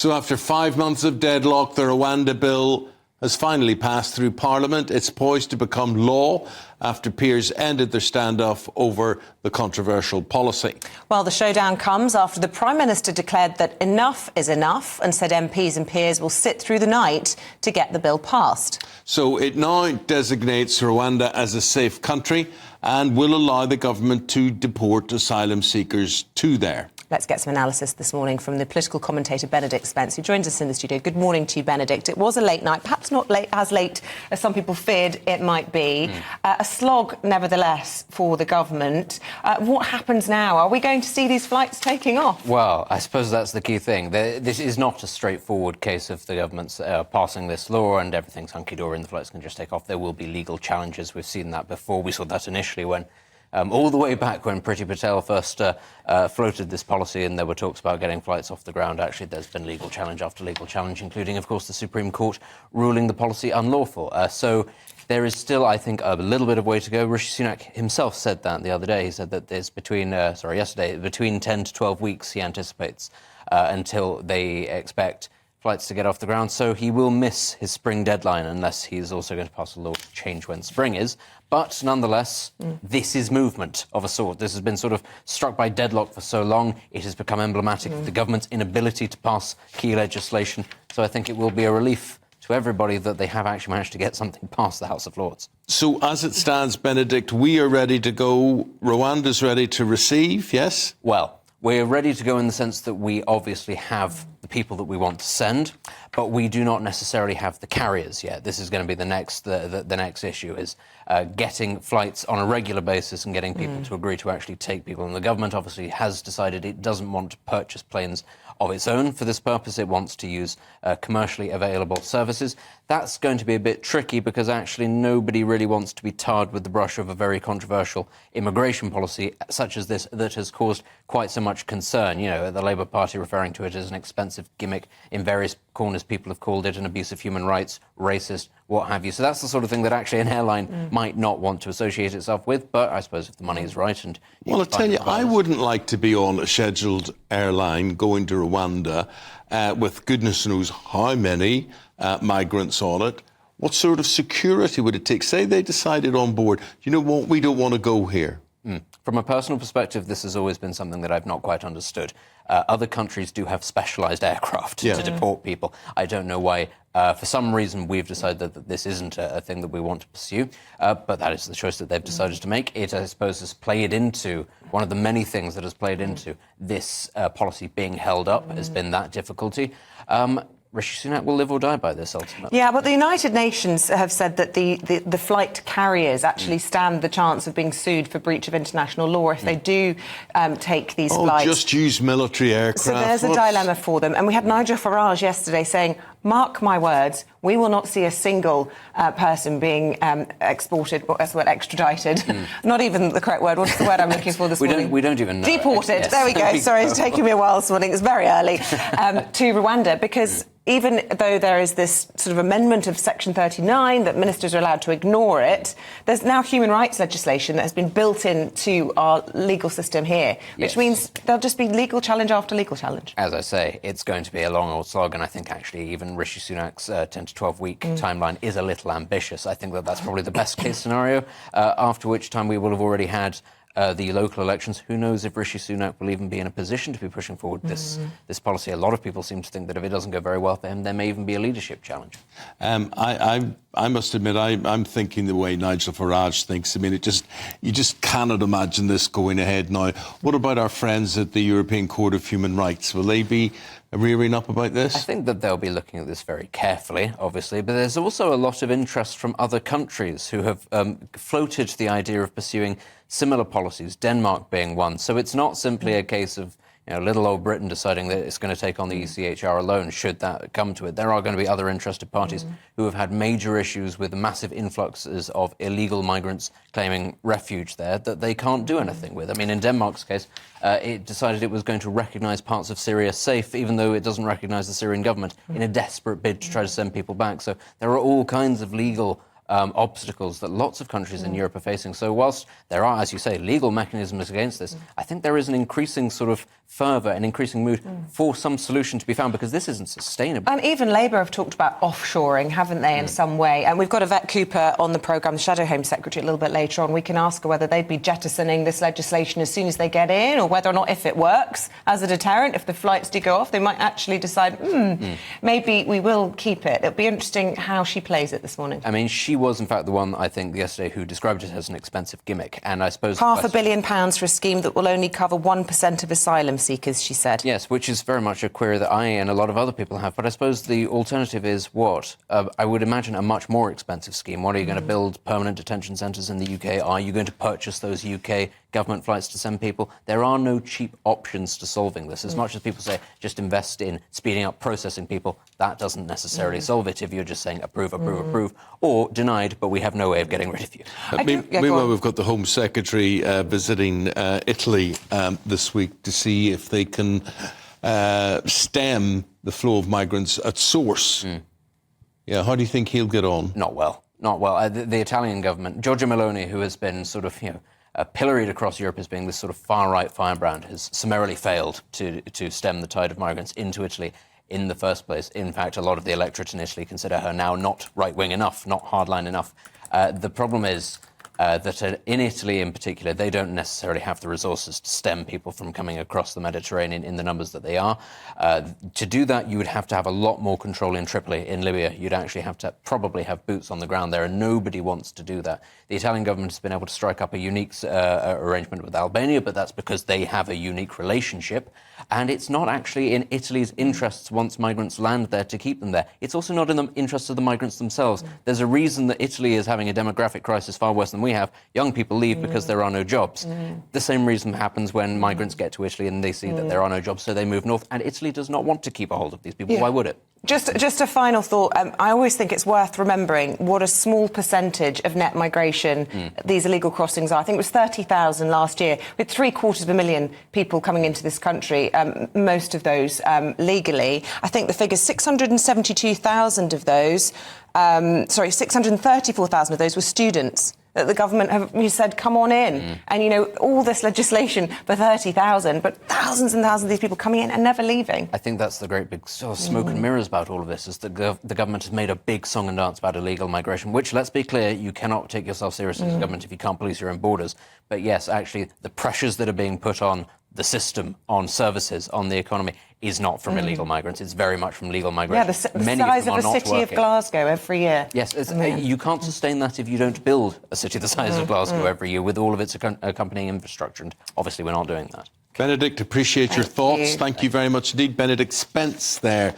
So after 5 months of deadlock, the Rwanda Bill has finally passed through Parliament. It's poised to become law after peers ended their standoff over the controversial policy. Well, the showdown comes after the Prime Minister declared that enough is enough and said MPs and peers will sit through the night to get the bill passed. So it now designates Rwanda as a safe country and will allow the government to deport asylum seekers to there. Let's get some analysis this morning from the political commentator Benedict Spence, who joins us in the studio. Good morning to you, Benedict. It was a late night, perhaps not as late as some people feared it might be. A slog, nevertheless, for the government. What happens now? Are we going to see these flights taking off? Well, I suppose that's the key thing. This is not a straightforward case of the government's passing this law and everything's hunky-dory and the flights can just take off. There will be legal challenges. We've seen that before. We saw that initially when all the way back when Priti Patel first floated this policy and there were talks about getting flights off the ground. Actually, there's been legal challenge after legal challenge, including, of course, the Supreme Court ruling the policy unlawful. So there is still, I think, a little bit of way to go. Rishi Sunak himself said that the other day. He said that there's yesterday, between 10 to 12 weeks, he anticipates, until they expect flights to get off the ground, so he will miss his spring deadline unless he's also going to pass a law to change when spring is. But nonetheless, this is movement of a sort. This has been sort of struck by deadlock for so long. It has become emblematic of the government's inability to pass key legislation. So I think it will be a relief to everybody that they have actually managed to get something past the House of Lords. So as it stands, Benedict, we are ready to go. Rwanda's ready to receive, yes? Well, we're ready to go in the sense that we obviously have the people that we want to send, but we do not necessarily have the carriers yet. This is going to be the next issue, is getting flights on a regular basis and getting people to agree to actually take people. And the government obviously has decided it doesn't want to purchase planes of its own for this purpose. It wants to use commercially available services. That's going to be a bit tricky because actually nobody really wants to be tarred with the brush of a very controversial immigration policy such as this that has caused quite so much concern. You know, the Labour Party referring to it as an expensive gimmick. In various corners, people have called it an abuse of human rights, racist, what have you. So that's the sort of thing that actually an airline might not want to associate itself with. But I suppose if the money is right and... Well, I tell you, I wouldn't like to be on a scheduled airline going to Rwanda with goodness knows how many migrants on it. What sort of security would it take? Say they decided on board, you know what, we don't want to go here. From a personal perspective, this has always been something that I've not quite understood. Other countries do have specialised aircraft to deport people. I don't know why, for some reason, we've decided that this isn't a thing that we want to pursue, but that is the choice that they've decided to make. It, I suppose, has played into, one of the many things that has played into this policy being held up has been that difficulty. Rishi Sunak will live or die by this, ultimately. Yeah, but the United Nations have said that the flight carriers actually stand the chance of being sued for breach of international law if they do take these flights. Just use military aircraft. So there's a dilemma for them. And we had Nigel Farage yesterday saying, mark my words, we will not see a single person being exported, or extradited. Not even the correct word. What's the word I'm looking for this morning? We don't even know. Deported. Yes. There we go. Sorry, it's taking me a while this morning. It's very early. To Rwanda, because even though there is this sort of amendment of Section 39 that ministers are allowed to ignore it, there's now human rights legislation that has been built into our legal system here, which means there'll just be legal challenge after legal challenge. As I say, it's going to be a long old slog, and I think actually even Rishi Sunak's 10 to 12-week timeline is a little ambitious. I think that that's probably the best-case scenario, after which time we will have already had the local elections. Who knows if Rishi Sunak will even be in a position to be pushing forward this policy. A lot of people seem to think that if it doesn't go very well for him, there may even be a leadership challenge. I must admit, I'm thinking the way Nigel Farage thinks. I mean, you just cannot imagine this going ahead now. What about our friends at the European Court of Human Rights? Will they be rearing up about this? I think that they'll be looking at this very carefully, obviously, but there's also a lot of interest from other countries who have floated the idea of pursuing similar policies, Denmark being one. So it's not simply a case of little old Britain deciding that it's going to take on the ECHR alone, should that come to it. There are going to be other interested parties who have had major issues with massive influxes of illegal migrants claiming refuge there that they can't do anything with. I mean, in Denmark's case, it decided it was going to recognise parts of Syria safe, even though it doesn't recognise the Syrian government, in a desperate bid to try to send people back. So there are all kinds of legal obstacles that lots of countries in Europe are facing. So whilst there are, as you say, legal mechanisms against this, I think there is an increasing sort of fervour, an increasing mood for some solution to be found, because this isn't sustainable. And even Labour have talked about offshoring, haven't they, in some way? And we've got Yvette Cooper on the programme, the Shadow Home Secretary, a little bit later on. We can ask her whether they'd be jettisoning this legislation as soon as they get in, or whether or not, if it works as a deterrent, if the flights do go off, they might actually decide, maybe we will keep it. It'll be interesting how she plays it this morning. I mean, she was, in fact, the one, I think, yesterday who described it as an expensive gimmick. And I suppose... £500 million for a scheme that will only cover 1% of asylum seekers, she said. Yes, which is very much a query that I and a lot of other people have. But I suppose the alternative is what? I would imagine a much more expensive scheme. What, are you going to build permanent detention centres in the UK? Are you going to purchase those UK government flights to send people? There are no cheap options to solving this. As much as people say, just invest in speeding up processing people, that doesn't necessarily solve it if you're just saying approve, approve, approve, or denied, but we have no way of getting rid of you. Meanwhile, we've got the Home Secretary visiting Italy this week to see if they can stem the flow of migrants at source. Yeah, how do you think he'll get on? Not well. Not well. The Italian government, Giorgia Meloni, who has been sort of, pilloried across Europe as being this sort of far-right firebrand, has summarily failed to stem the tide of migrants into Italy in the first place. In fact, a lot of the electorate in Italy consider her now not right-wing enough, not hardline enough. The problem is that in Italy in particular, they don't necessarily have the resources to stem people from coming across the Mediterranean in the numbers that they are. To do that, you would have to have a lot more control in Tripoli, in Libya. You'd actually have to probably have boots on the ground there, and nobody wants to do that. The Italian government has been able to strike up a unique arrangement with Albania, but that's because they have a unique relationship. And it's not actually in Italy's interests, once migrants land there, to keep them there. It's also not in the interests of the migrants themselves. There's a reason that Italy is having a demographic crisis far worse than we have. Young people leave because there are no jobs. The same reason happens when migrants get to Italy and they see that there are no jobs, so they move north. And Italy does not want to keep a hold of these people. Why would it? Just a final thought. I always think it's worth remembering what a small percentage of net migration these illegal crossings are. I think it was 30,000 last year, with 750,000 people coming into this country, most of those legally. I think the figure's 672,000 of those, 634,000 of those were students that the government have said, come on in. And, all this legislation for 30,000, but thousands and thousands of these people coming in and never leaving. I think that's the great big sort of smoke and mirrors about all of this, is that the government has made a big song and dance about illegal migration, which, let's be clear, you cannot take yourself seriously as a government if you can't police your own borders. But yes, actually, the pressures that are being put on the system, on services, on the economy, is not from illegal migrants. It's very much from legal migration. Yeah, the size of the city of Glasgow every year. Yes, you can't sustain that if you don't build a city the size of Glasgow every year with all of its accompanying infrastructure, and obviously we're not doing that. Benedict, appreciate your thoughts. Thank you very much indeed. Benedict Spence there.